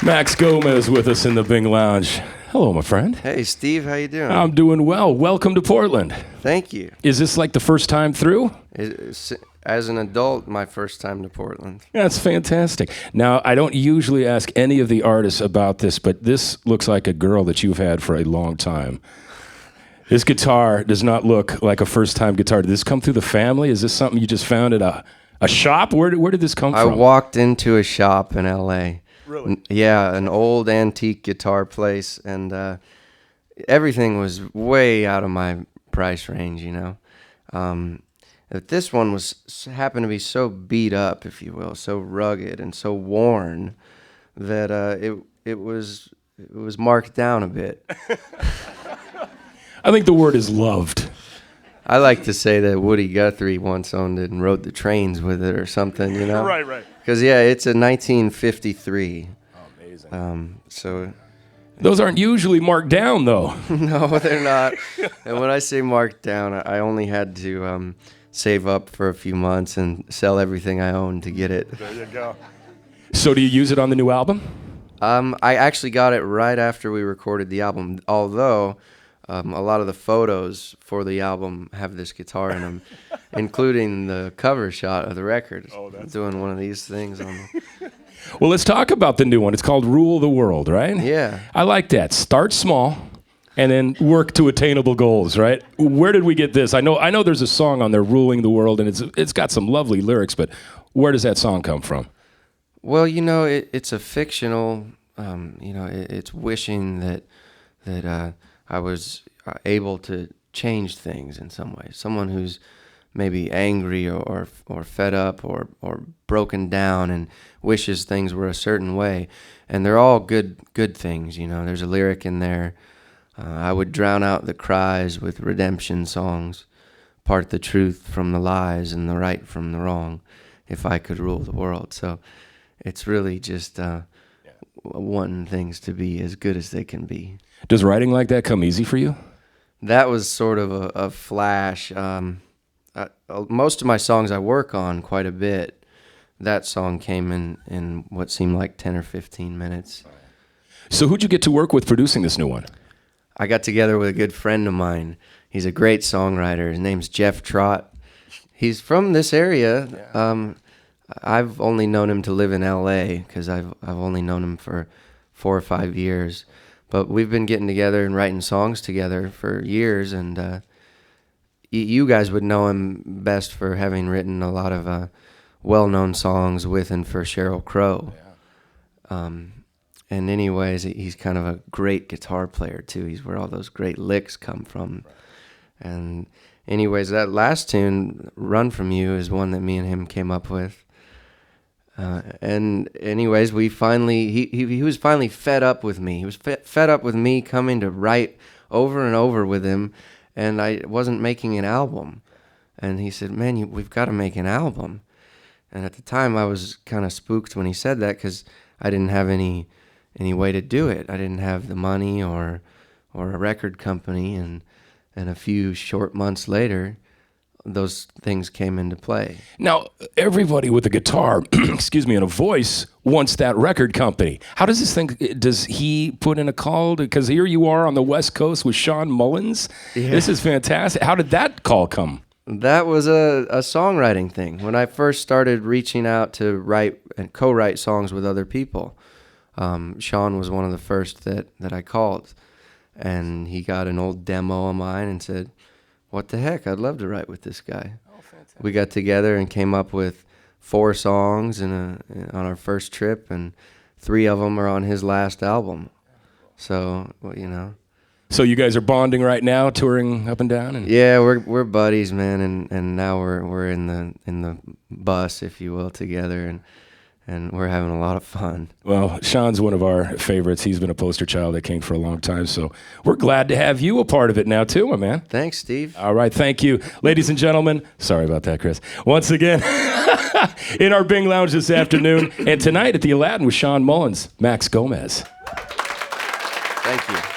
Max Gomez with us in the Bing Lounge. Hello, my friend. Hey, Steve, how you doing? I'm doing well. Welcome to Portland. Thank you. Is this like the first time through? As an adult, my first time to Portland. That's fantastic. Now, I don't usually ask any of the artists about this, but this looks like a girl that you've had for a long time. This guitar does not look like a first-time guitar. Did this come through the family? Is this something you just found at a shop? Where did this come from? I walked into a shop in L.A. Really? Yeah, an old antique guitar place, and everything was way out of my price range, you know. This one happened to be so beat up, if you will, so rugged and so worn that it was marked down a bit. I think the word is loved. I like to say that Woody Guthrie once owned it and rode the trains with it or something, you know? Right. Because, yeah, it's a 1953. Oh, amazing. So Those aren't usually marked down, though. no, they're not. And when I say marked down, I only had to save up for a few months and sell everything I owned to get it. There you go. So do you use it on the new album? I actually got it right after we recorded the album, although a lot of the photos for the album have this guitar in them, including the cover shot of the record. Oh, that's doing one of these things on the... Well, let's talk about the new one. It's called Rule the World, right? Yeah. I like that. Start small and then work to attainable goals, right? Where did we get this? I know there's a song on there, Ruling the World, and it's got some lovely lyrics, but where does that song come from? Well, you know, it's a fictional, you know, it's wishing that I was able to change things in some way. Someone who's maybe angry or fed up or broken down and wishes things were a certain way. And they're all good things, you know. There's a lyric in there, I would drown out the cries with redemption songs, part the truth from the lies and the right from the wrong, if I could rule the world. So it's really just wanting things to be as good as they can be. Does writing like that come easy for you? That was sort of a flash. Most of my songs I work on quite a bit. That song came in what seemed like 10 or 15 minutes. So who'd you get to work with producing this new one? I got together with a good friend of mine. He's a great songwriter. His name's Jeff Trott. He's from this area. Yeah. I've only known him to live in L.A. because I've only known him for 4 or 5 years. But we've been getting together and writing songs together for years, and you guys would know him best for having written a lot of well-known songs with and for Sheryl Crow. Yeah. And anyways, he's kind of a great guitar player, too. He's where all those great licks come from. Right. And anyways, that last tune, Run From You, is one that me and him came up with. And anyways, we finally, he was finally fed up with me. He was fed up with me coming to write over and over with him, and I wasn't making an album. And he said, man, we've got to make an album. And at the time, I was kind of spooked when he said that because I didn't have any way to do it. I didn't have the money or a record company, and a few short months later, those things came into play. Now, everybody with a guitar, excuse me, and a voice wants that record company. How does this thing, does he put in a call? Because here you are on the West Coast with Sean Mullins. Yeah. This is fantastic. How did that call come? That was a songwriting thing. When I first started reaching out to write and co-write songs with other people, Sean was one of the first that I called. And he got an old demo of mine and said, what the heck, I'd love to write with this guy. Oh, fantastic. We got together and came up with 4 songs on our first trip, and 3 of them are on his last album. So, well, you know. So you guys are bonding right now, touring up and down? And yeah, we're buddies, man, and now we're in the bus, if you will, together, and we're having a lot of fun. Well, Sean's one of our favorites. He's been a poster child at KINK for a long time, so we're glad to have you a part of it now too, my man. Thanks, Steve. All right, thank you. Ladies and gentlemen, sorry about that, Chris. Once again, in our Bing Lounge this afternoon, and tonight at the Aladdin with Sean Mullins, Max Gomez. Thank you.